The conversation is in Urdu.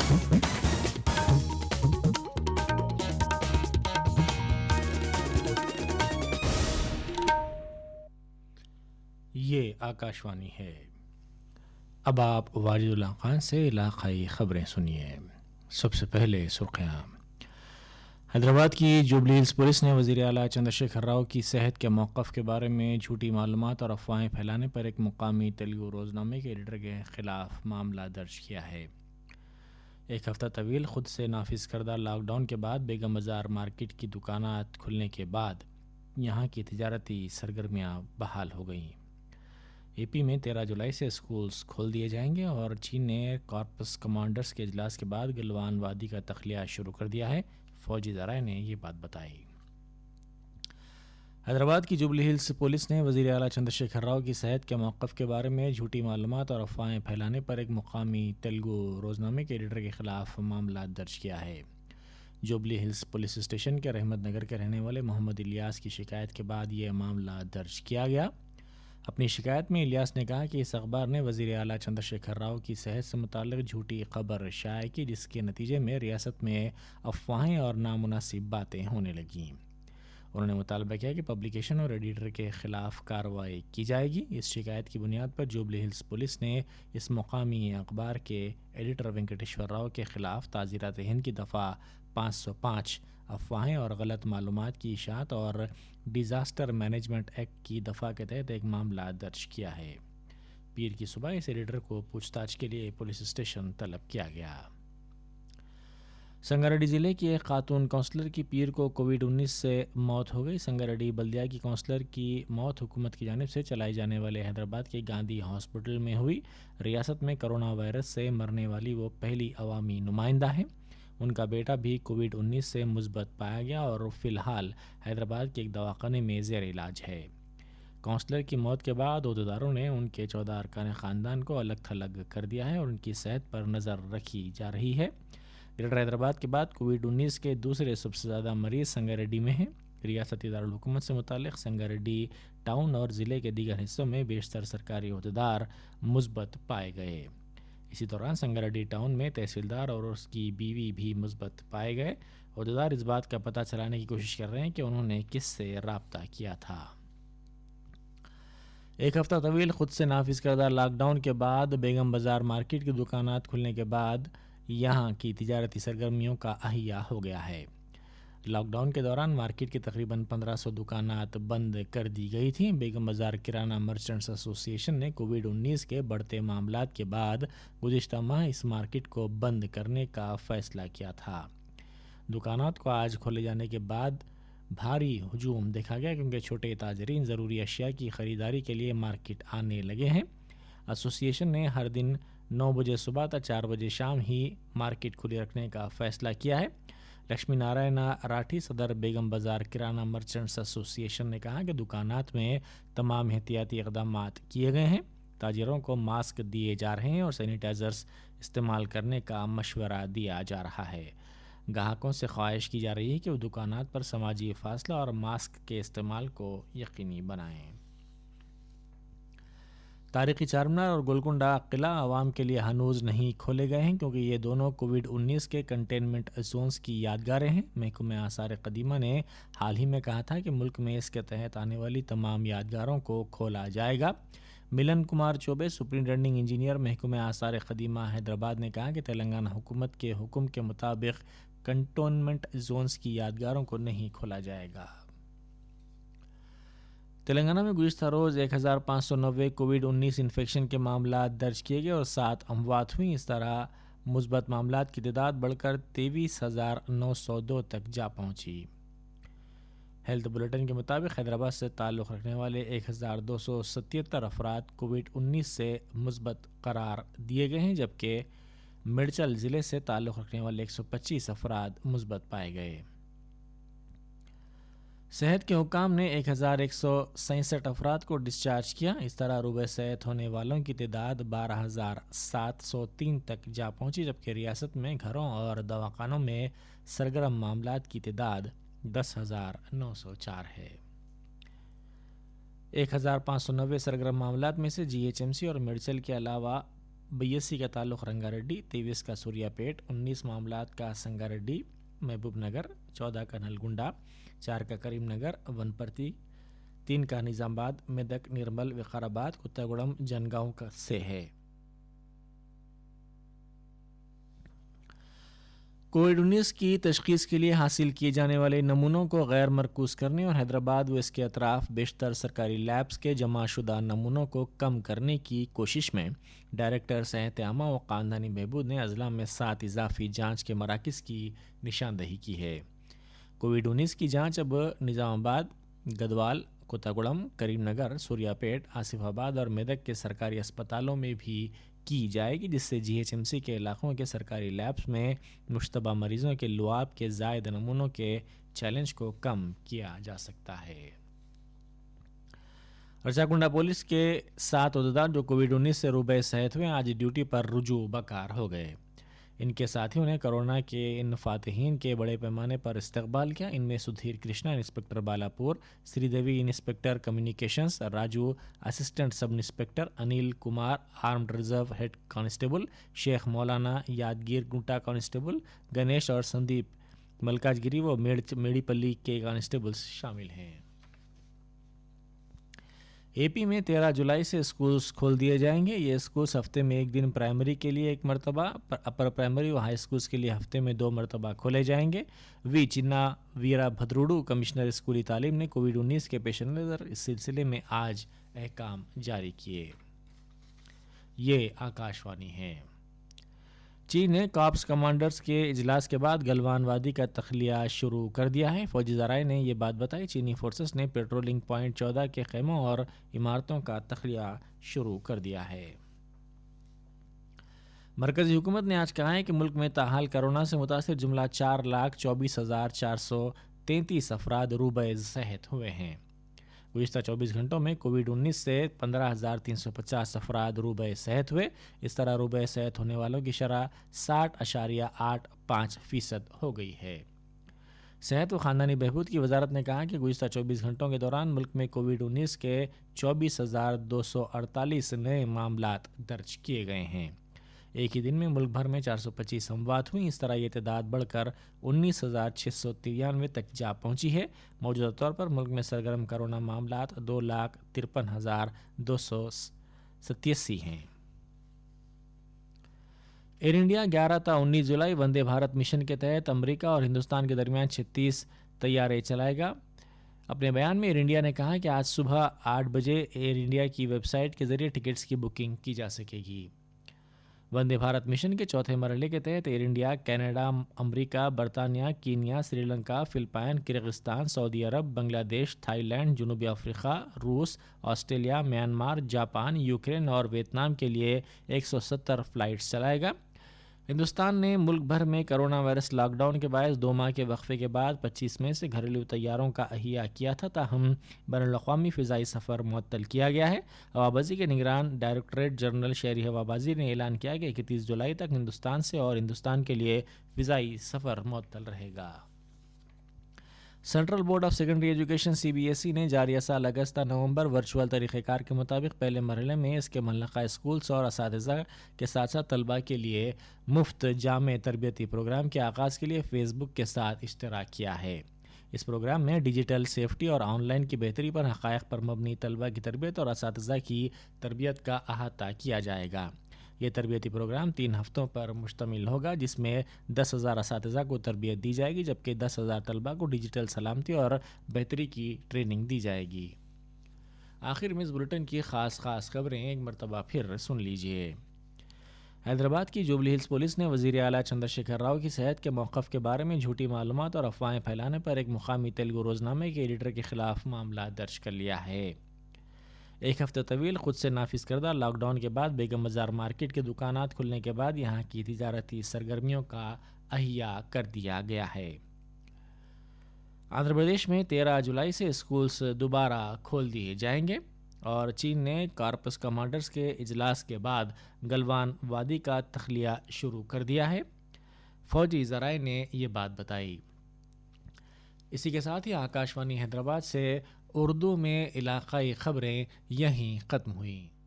یہ آکاشوانی ہے۔ اب آپ واجد اللہ خان سے علاقائی خبریں سنیے۔ سب سے پہلے سرخیاں۔ حیدرآباد کی جوبلی ہلز پولیس نے وزیر اعلیٰ چندر شیکھر راؤ کی صحت کے موقف کے بارے میں جھوٹی معلومات اور افواہیں پھیلانے پر ایک مقامی تیلگو روزنامے کے ایڈیٹر کے خلاف معاملہ درج کیا ہے۔ ایک ہفتہ طویل خود سے نافذ کردہ لاک ڈاؤن کے بعد بیگم بازار مارکیٹ کی دکانات کھلنے کے بعد یہاں کی تجارتی سرگرمیاں بحال ہو گئیں۔ اے پی میں 13 جولائی سے اسکولز کھول دیے جائیں گے اور چین نے کارپس کمانڈرز کے اجلاس کے بعد گلوان وادی کا تخلیہ شروع کر دیا ہے، فوجی ذرائع نے یہ بات بتائی۔ حیدرآباد کی جوبلی ہلز پولیس نے وزیر اعلیٰ چندر شیکھر راؤ کی صحت کے موقف کے بارے میں جھوٹی معلومات اور افواہیں پھیلانے پر ایک مقامی تیلگو روزنامے کے ایڈیٹر کے خلاف معاملہ درج کیا ہے۔ جوبلی ہلز پولیس اسٹیشن کے رحمت نگر کے رہنے والے محمد الیاس کی شکایت کے بعد یہ معاملہ درج کیا گیا۔ اپنی شکایت میں الیاس نے کہا کہ اس اخبار نے وزیر اعلیٰ چندر شیکھر راؤ کی صحت سے متعلق جھوٹی خبر شائع کی، جس کے نتیجے میں ریاست میں افواہیں اور نامناسب باتیں ہونے لگیں۔ انہوں نے مطالبہ کیا کہ پبلیکیشن اور ایڈیٹر کے خلاف کارروائی کی جائے گی۔ اس شکایت کی بنیاد پر جوبلی ہلز پولیس نے اس مقامی اخبار کے ایڈیٹر وینکٹیشور راؤ کے خلاف تعزیرات ہند کی دفعہ 505 افواہیں اور غلط معلومات کی اشاعت اور ڈیزاسٹر مینجمنٹ ایکٹ کی دفعہ کے تحت ایک معاملہ درج کیا ہے۔ پیر کی صبح اس ایڈیٹر کو پوچھ تاچھ کے لیے پولیس اسٹیشن طلب کیا گیا۔ سنگاریڈی ضلع کی ایک خاتون کونسلر کی پیر کو کووڈ-19 سے موت ہو گئی۔ سنگاریڈی بلدیہ کی کونسلر کی موت حکومت کی جانب سے چلائے جانے والے حیدرآباد کے گاندھی ہاسپٹل میں ہوئی۔ ریاست میں کرونا وائرس سے مرنے والی وہ پہلی عوامی نمائندہ ہے۔ ان کا بیٹا بھی کووڈ-19 سے مثبت پایا گیا اور فی الحال حیدرآباد کے ایک دواخانے میں زیر علاج ہے۔ کونسلر کی موت کے بعد عہدیداروں نے ان کے 14 ارکان خاندان کو الگ تھلگ کر دیا ہے اور ان کی صحت پر نظر رکھی جا رہی ہے۔ گریٹر حیدرآباد کے بعد کووڈ-19 کے دوسرے سب سے زیادہ مریض سنگاریڈی میں ہیں۔ ریاستی دارالحکومت سے متعلق سنگاریڈی ٹاؤن اور ضلع کے دیگر حصوں میں بیشتر سرکاری عہدیدار مثبت پائے گئے۔ اسی دوران سنگاریڈی ٹاؤن میں تحصیلدار اور اس کی بیوی بھی مثبت پائے گئے۔ عہدیدار اس بات کا پتہ چلانے کی کوشش کر رہے ہیں کہ انہوں نے کس سے رابطہ کیا تھا۔ ایک ہفتہ طویل خود سے نافذ کردہ لاک ڈاؤن کے بعد بیگم بازار مارکیٹ کی دکانات کھلنے کے بعد یہاں کی تجارتی سرگرمیوں کا احیا ہو گیا ہے۔ لاک ڈاؤن کے دوران مارکیٹ کی تقریباً 1500 دکانات بند کر دی گئی تھیں۔ بیگم بازار کرانہ مرچنٹس ایسوسی ایشن نے کووڈ-19 کے بڑھتے معاملات کے بعد گزشتہ ماہ اس مارکیٹ کو بند کرنے کا فیصلہ کیا تھا۔ دکانات کو آج کھولے جانے کے بعد بھاری ہجوم دیکھا گیا کیونکہ چھوٹے تاجرین ضروری اشیاء کی خریداری کے لیے مارکیٹ آنے لگے ہیں۔ ایسوسی ایشن نے ہر دن 9 بجے صبح تا 4 بجے شام ہی مارکیٹ کھلی رکھنے کا فیصلہ کیا ہے۔ لکشمی نارائنا راٹھی صدر بیگم بازار کرانہ مرچنٹس ایسوسی ایشن نے کہا کہ دکانات میں تمام احتیاطی اقدامات کیے گئے ہیں۔ تاجروں کو ماسک دیے جا رہے ہیں اور سینیٹائزرز استعمال کرنے کا مشورہ دیا جا رہا ہے۔ گاہکوں سے خواہش کی جا رہی ہے کہ وہ دکانات پر سماجی فاصلہ اور ماسک کے استعمال کو یقینی بنائیں۔ تاریخی چارمینار اور گولکنڈہ قلعہ عوام کے لیے ہنوز نہیں کھولے گئے ہیں کیونکہ یہ دونوں کووڈ-19 کے کنٹینمنٹ زونز کی یادگاریں ہیں۔ محکمہ آثار قدیمہ نے حال ہی میں کہا تھا کہ ملک میں اس کے تحت آنے والی تمام یادگاروں کو کھولا جائے گا۔ ملن کمار چوبے سپرنٹینڈنگ انجینئر محکمہ آثار قدیمہ حیدرآباد نے کہا کہ تلنگانہ حکومت کے حکم کے مطابق کنٹونمنٹ زونز کی یادگاروں کو نہیں کھولا جائے گا۔ تلنگانہ میں گزشتہ روز 1590 کووڈ-19 انفیکشن کے معاملات درج کیے گئے اور 7 اموات ہوئیں۔ اس طرح مثبت معاملات کی تعداد بڑھ کر 23,902 تک جا پہنچی۔ ہیلتھ بلیٹن کے مطابق حیدرآباد سے تعلق رکھنے والے 1277 افراد کووڈ-19 سے مثبت قرار دیے گئے ہیں جبکہ میڈچل ضلع سے تعلق رکھنے والے 125 افراد مثبت پائے گئے۔ صحت کے حکام نے 1167 افراد کو ڈسچارج کیا۔ اس طرح عروبہ صحت ہونے والوں کی تعداد 12,703 تک جا پہنچی جبکہ ریاست میں گھروں اور دواخانوں میں سرگرم معاملات کی تعداد 10,904 ہے۔ 1590 سرگرم معاملات میں سے GHMC اور میڈیچل کے علاوہ 82 کا تعلق رنگا ریڈی، 23 کا سوریا پیٹ، 19 معاملات کا سنگا ریڈی محبوب نگر، 14 کا نلگنڈا، 4 کا کریم نگر ونپرتی، 3 کا نظام آباد، میدک، نرمل، وقار آباد، کتا گڑم، جنگاؤں کا سے ہے۔ کووڈ-19 کی تشخیص کے لیے حاصل کیے جانے والے نمونوں کو غیر مرکوز کرنے اور حیدرآباد و اس کے اطراف بیشتر سرکاری لیبز کے جمع شدہ نمونوں کو کم کرنے کی کوشش میں ڈائریکٹر صحت عامہ و خاندانی بہبود نے اضلاع میں 7 اضافی جانچ کے مراکز کی نشاندہی کی ہے۔ کووڈ-19 کی جانچ اب نظام آباد، گدوال، کتا گڑم، کریم نگر، سوریا پیٹ، آصف آباد اور میدک کے سرکاری اسپتالوں میں بھی کی جائے گی، جس سے GHMC کے علاقوں کے سرکاری لیبز میں مشتبہ مریضوں کے لعاب کے زائد نمونوں کے چیلنج کو کم کیا جا سکتا ہے۔ رچاکنڈا پولیس کے 7 عہدیدار جو کووڈ-19 سے روبہ صحت ہوئے آج ڈیوٹی پر رجوع بکار ہو گئے۔ ان کے ساتھیوں نے کرونا کے ان فاتحین کے بڑے پیمانے پر استقبال کیا۔ ان میں Sudheer Krishna inspector Balapur, Sri Devi inspector communications, Raju assistant sub inspector, Anil Kumar armed reserve head constable, Sheikh Maulana یادگیر گنٹا constable, Ganesh اور سندیپ ملکاج گیری و میڑی پلی کے کانسٹیبلز شامل ہیں۔ اے پی میں 13 جولائی سے اسکولز کھول دیے جائیں گے۔ یہ اسکولز ہفتے میں ایک دن پرائمری کے لیے 1 مرتبہ، اپر پرائمری و ہائی اسکولز کے لیے ہفتے میں 2 مرتبہ کھولے جائیں گے۔ وی چنا ویرا بھدروڈو کمشنر اسکولی تعلیم نے کووڈ-19 کے پیش نظر اس سلسلے میں آج احکام جاری کیے۔ یہ آکاشوانی ہے۔ چین نے کارپس کمانڈرز کے اجلاس کے بعد گلوان وادی کا تخلیہ شروع کر دیا ہے۔ فوجی ذرائع نے یہ بات بتائی۔ چینی فورسز نے پیٹرولنگ پوائنٹ 14 کے خیموں اور عمارتوں کا تخلیہ شروع کر دیا ہے۔ مرکزی حکومت نے آج کہا ہے کہ ملک میں تاحال کورونا سے متاثر جملہ 4,24,433 افراد روبہ صحت ہوئے ہیں۔ گزشتہ 24 گھنٹوں میں کووڈ-19 سے 15,350 افراد روبہ صحت ہوئے۔ اس طرح روبہ صحت ہونے والوں کی شرح 60.85% ہو گئی ہے۔ صحت و خاندانی بہبود کی وزارت نے کہا کہ گزشتہ 24 گھنٹوں کے دوران ملک میں کووڈ-19 کے 24,248 نئے معاملات درج کیے گئے ہیں۔ ایک ہی دن میں ملک بھر میں 425 اموات ہوئیں۔ اس طرح یہ تعداد بڑھ کر 19,693 تک جا پہنچی ہے۔ موجودہ طور پر ملک میں سرگرم کرونا معاملات 2,53,287 ہیں۔ ایئر انڈیا 11 تا 19 جولائی وندے بھارت مشن کے تحت امریکہ اور ہندوستان کے درمیان 36 طیارے چلائے گا۔ اپنے بیان میں ایئر انڈیا نے کہا کہ آج صبح 8 بجے ایئر انڈیا کی ویب سائٹ کے ذریعے ٹکٹس کی بکنگ کی جا سکے گی۔ وندے بھارت مشن کے چوتھے مرحلے کے تحت ایئر انڈیا کینیڈا، امریکہ، برطانیہ، کینیا، سری لنکا، فلپائن، کرغزستان، سعودی عرب، بنگلہ دیش، تھائی لینڈ، جنوبی افریقہ، روس، آسٹریلیا، میانمار، جاپان، یوکرین اور ویتنام کے لیے 170 فلائٹس چلائے گا۔ ہندوستان نے ملک بھر میں کرونا وائرس لاک ڈاؤن کے باعث 2 ماہ کے وقفے کے بعد 25 مئی سے گھریلو طیاروں کا احیا کیا تھا، تاہم بین الاقوامی فضائی سفر معطل کیا گیا ہے۔ ہوابازی کے نگران ڈائریکٹوریٹ جنرل شہری ہوابازی نے اعلان کیا کہ 31 جولائی تک ہندوستان سے اور ہندوستان کے لیے فضائی سفر معطل رہے گا۔ Central board of secondary education CBSE نے جاریہ سال اگست تا نومبر ورچوئل طریقہ کار کے مطابق پہلے مرحلے میں اس کے ملحقہ اسکولز اور اساتذہ کے ساتھ ساتھ طلباء کے لیے مفت جامع تربیتی پروگرام کے آغاز کے لیے فیس بک کے ساتھ اشتراک کیا ہے۔ اس پروگرام میں ڈیجیٹل سیفٹی اور آن لائن کی بہتری پر حقائق پر مبنی طلباء کی تربیت اور اساتذہ کی تربیت کا احاطہ کیا جائے گا۔ یہ تربیتی پروگرام 3 ہفتوں پر مشتمل ہوگا، جس میں 10,000 اساتذہ کو تربیت دی جائے گی، جبکہ 10,000 طلباء کو ڈیجیٹل سلامتی اور بہتری کی ٹریننگ دی جائے گی۔ آخر میں اس بلیٹن کی خاص خبریں ایک مرتبہ پھر سن لیجیے۔ حیدرآباد کی جوبلی ہلز پولیس نے وزیر اعلیٰ چندر شیکھر راؤ کی صحت کے موقف کے بارے میں جھوٹی معلومات اور افواہیں پھیلانے پر ایک مقامی تیلگو روزنامے کے ایڈیٹر کے خلاف معاملہ درج کر لیا ہے۔ ایک ہفتہ طویل خود سے نافذ کردہ لاک ڈاؤن کے بعد بیگم بازار مارکیٹ کے دکانات کھلنے کے بعد یہاں کی تجارتی سرگرمیوں کا احیا کر دیا گیا ہے۔ آندھرا پردیش میں 13 جولائی سے اسکولز دوبارہ کھول دیے جائیں گے اور چین نے کارپس کمانڈرز کے اجلاس کے بعد گلوان وادی کا تخلیہ شروع کر دیا ہے۔ فوجی ذرائع نے یہ بات بتائی۔ اسی کے ساتھ ہی آکاشوانی حیدرآباد سے اردو میں علاقائی خبریں یہیں ختم ہوئیں۔